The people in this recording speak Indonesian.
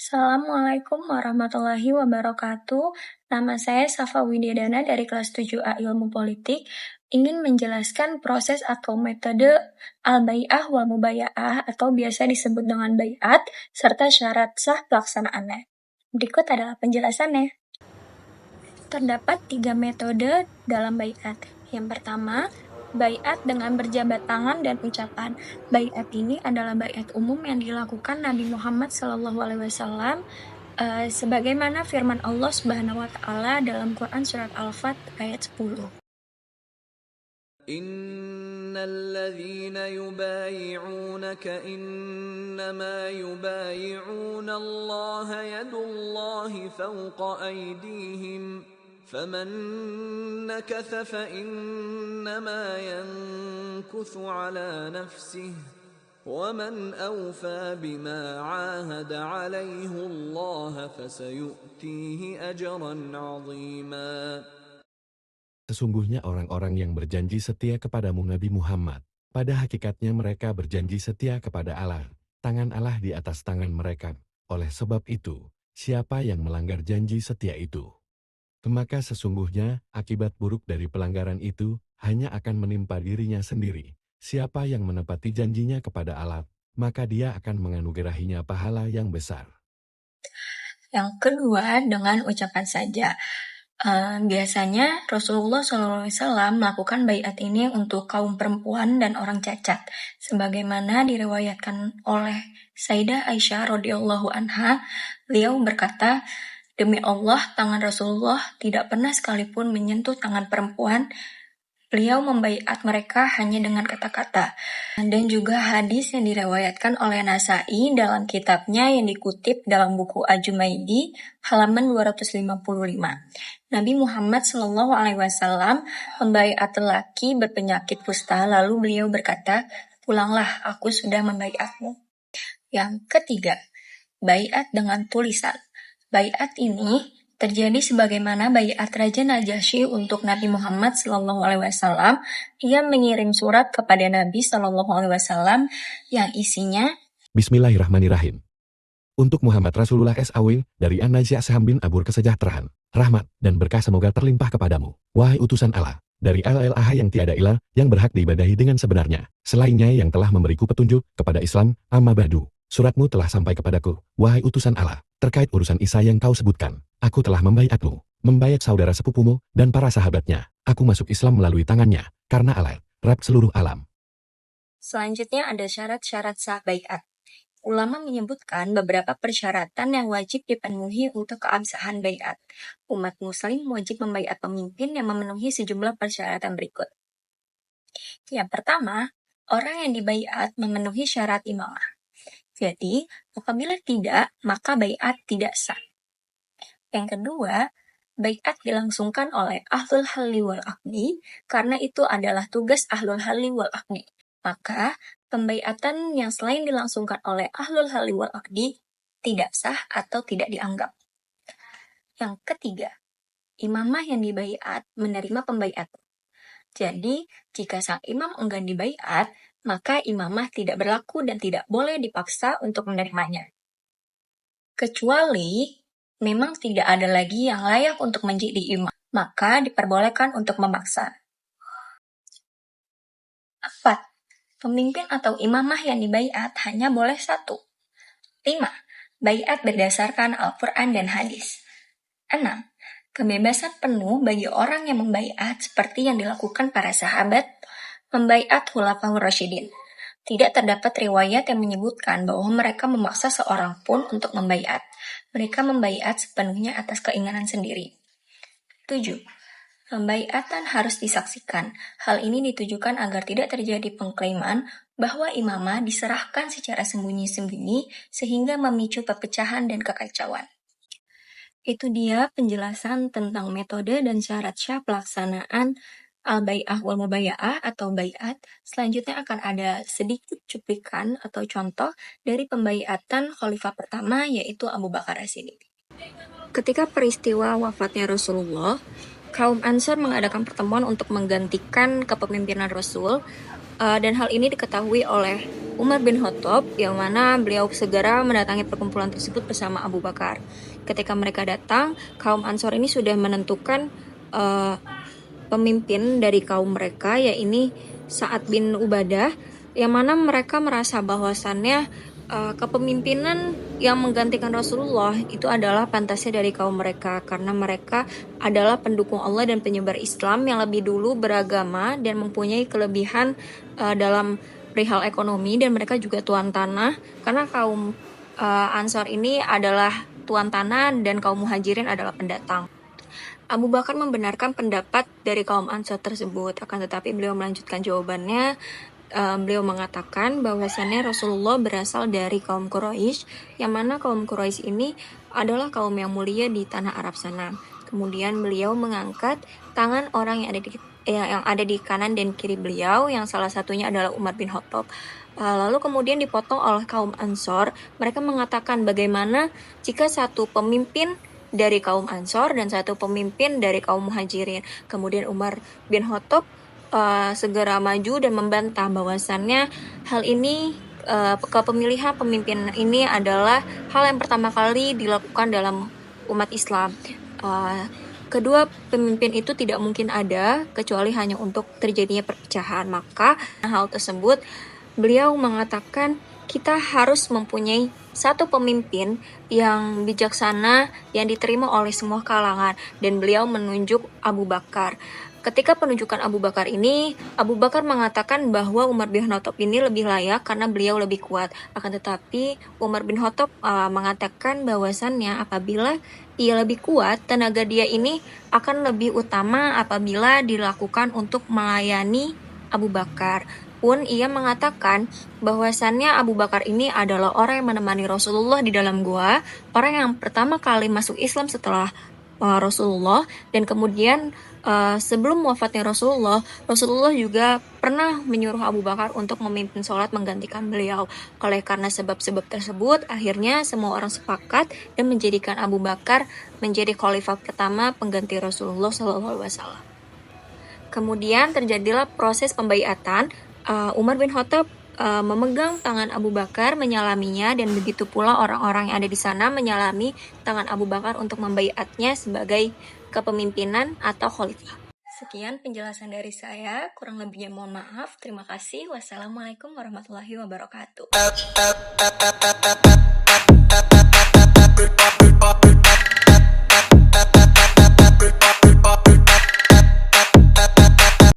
Assalamualaikum warahmatullahi wabarakatuh. Nama saya Safa Widyadana dari kelas 7A Ilmu Politik. Ingin menjelaskan proses atau metode al-bai'ah wal mubaya'ah atau biasa disebut dengan bai'at, serta syarat sah pelaksanaannya. Berikut adalah penjelasannya. Terdapat 3 metode dalam bai'at. Yang pertama, bai'at dengan berjabat tangan dan ucapan. Bai'at ini adalah bai'at umum yang dilakukan Nabi Muhammad SAW sebagaimana firman Allah Subhanahu wa taala dalam Quran surat Al-Fat ayat 10. الذين يبايعونك إنما يبايعون الله يد الله فوق أيديهم فمن نكث فإنما ينكث على نفسه ومن أوفى بما عاهد عليه الله فسيؤتيه أجرا عظيما. Sesungguhnya orang-orang yang berjanji setia kepadamu Nabi Muhammad, pada hakikatnya mereka berjanji setia kepada Allah, tangan Allah di atas tangan mereka. Oleh sebab itu, siapa yang melanggar janji setia itu, maka sesungguhnya akibat buruk dari pelanggaran itu hanya akan menimpa dirinya sendiri. Siapa yang menepati janjinya kepada Allah, maka dia akan menganugerahinya pahala yang besar. Yang kedua, dengan ucapan saja. Biasanya Rasulullah SAW melakukan baiat ini untuk kaum perempuan dan orang cacat, sebagaimana diriwayatkan oleh Sayyidah Aisyah radhiyallahu anha. Beliau berkata, demi Allah, tangan Rasulullah tidak pernah sekalipun menyentuh tangan perempuan. Beliau membaiat mereka hanya dengan kata-kata. Dan juga hadis yang diriwayatkan oleh Nasa'i dalam kitabnya yang dikutip dalam buku Al-Jumaidi halaman 255. Nabi Muhammad SAW membaiat lelaki berpenyakit kusta, lalu beliau berkata, pulanglah, aku sudah membaiatmu. Yang ketiga, baiat dengan tulisan. Baiat ini terjadi sebagaimana baiat Raja Najasyi untuk Nabi Muhammad SAW. Ia mengirim surat kepada Nabi SAW yang isinya, Bismillahirrahmanirrahim. Untuk Muhammad Rasulullah SAW dari An-Najsy' Saham bin Abur kesejahteraan, rahmat dan berkah semoga terlimpah kepadamu, wahai utusan Allah, dari Allah yang tiada ilah yang berhak diibadahi dengan sebenarnya, selainnya yang telah memberiku petunjuk kepada Islam, amma ba'du. Suratmu telah sampai kepadaku, wahai utusan Allah, terkait urusan Isa yang kau sebutkan. Aku telah membaiatmu, membaiat saudara sepupumu, dan para sahabatnya. Aku masuk Islam melalui tangannya, karena Allah, Rabb seluruh alam. Selanjutnya ada syarat-syarat sah baiat. Ulama menyebutkan beberapa persyaratan yang wajib dipenuhi untuk keabsahan baiat. Umat muslim wajib membaiat pemimpin yang memenuhi sejumlah persyaratan berikut. Yang pertama, orang yang dibaiat memenuhi syarat imamah. Jadi, apabila tidak, maka baiat tidak sah. Yang kedua, baiat dilangsungkan oleh ahlul halli wal aqdi karena itu adalah tugas ahlul halli wal aqdi. Maka, pembaiatan yang selain dilangsungkan oleh ahlul halli wal aqdi tidak sah atau tidak dianggap. Yang ketiga, imamah yang dibaiat menerima pembaiat. Jadi, jika sang imam enggan dibaiat, maka imamah tidak berlaku dan tidak boleh dipaksa untuk menerimanya. Kecuali memang tidak ada lagi yang layak untuk menjadi imam, maka diperbolehkan untuk memaksa. 4. Pemimpin atau imamah yang dibaiat hanya boleh 1. 5. Baiat berdasarkan Al-Quran dan hadis. 6. Kebebasan penuh bagi orang yang membaiat seperti yang dilakukan para sahabat, membaiat Khulafaur Rasyidin. Tidak terdapat riwayat yang menyebutkan bahwa mereka memaksa seorang pun untuk membaiat. Mereka membaiat sepenuhnya atas keinginan sendiri. 7. Pembaiatan harus disaksikan. Hal ini ditujukan agar tidak terjadi pengklaiman bahwa imamah diserahkan secara sembunyi-sembunyi sehingga memicu perpecahan dan kekacauan. Itu dia penjelasan tentang metode dan syarat sah pelaksanaan al-bai'ah wal mubaya'ah atau bai'at. Selanjutnya akan ada sedikit cuplikan atau contoh dari pembai'atan khalifah pertama yaitu Abu Bakar As-Siddiq. Ketika peristiwa wafatnya Rasulullah, kaum Ansar mengadakan pertemuan untuk menggantikan kepemimpinan Rasul. Dan hal ini diketahui oleh Umar bin Khattab, yang mana beliau segera mendatangi perkumpulan tersebut bersama Abu Bakar. Ketika mereka datang, kaum Ansor ini sudah menentukan pemimpin dari kaum mereka, yaitu Sa'ad bin Ubadah, yang mana mereka merasa bahwasannya kepemimpinan yang menggantikan Rasulullah itu adalah pantasnya dari kaum mereka, karena mereka adalah pendukung Allah dan penyebar Islam yang lebih dulu beragama dan mempunyai kelebihan dalam perihal ekonomi, dan mereka juga tuan tanah, karena kaum Ansor ini adalah tuan tanah dan kaum Muhajirin adalah pendatang. Abu Bakar membenarkan pendapat dari kaum Ansor tersebut, akan tetapi beliau melanjutkan jawabannya. Beliau mengatakan bahwasannya Rasulullah berasal dari kaum Quraisy, yang mana kaum Quraisy ini adalah kaum yang mulia di tanah Arab sana. Kemudian beliau mengangkat tangan orang yang ada di kanan dan kiri beliau, yang salah satunya adalah Umar bin Khattab. Lalu kemudian dipotong oleh kaum Ansor. Mereka mengatakan bagaimana jika satu pemimpin dari kaum Ansor dan satu pemimpin dari kaum Muhajirin. Kemudian Umar bin Khattab segera maju dan membantah bahwasannya hal ini, kepemilihan pemimpin ini adalah hal yang pertama kali dilakukan dalam umat Islam. Kedua pemimpin itu tidak mungkin ada kecuali hanya untuk terjadinya perpecahan. Maka hal tersebut beliau mengatakan kita harus mempunyai satu pemimpin yang bijaksana yang diterima oleh semua kalangan, dan beliau menunjuk Abu Bakar. Ketika penunjukan Abu Bakar ini, Abu Bakar mengatakan bahwa Umar bin Khattab ini lebih layak karena beliau lebih kuat. Akan tetapi Umar bin Khattab mengatakan bahwasannya apabila ia lebih kuat, tenaga dia ini akan lebih utama apabila dilakukan untuk melayani Abu Bakar. Pun ia mengatakan bahwasannya Abu Bakar ini adalah orang yang menemani Rasulullah di dalam gua, orang yang pertama kali masuk Islam setelah Rasulullah, dan kemudian sebelum wafatnya Rasulullah juga pernah menyuruh Abu Bakar untuk memimpin sholat menggantikan beliau. Oleh karena sebab-sebab tersebut, akhirnya semua orang sepakat dan menjadikan Abu Bakar menjadi khalifah pertama pengganti Rasulullah SAW. Kemudian terjadilah proses pembaiatan. Umar bin Khattab memegang tangan Abu Bakar, menyalaminya, dan begitu pula orang-orang yang ada di sana menyalami tangan Abu Bakar untuk membaiatnya sebagai kepemimpinan atau khalifah. Sekian penjelasan dari saya, kurang lebihnya mohon maaf. Terima kasih. Wassalamualaikum warahmatullahi wabarakatuh.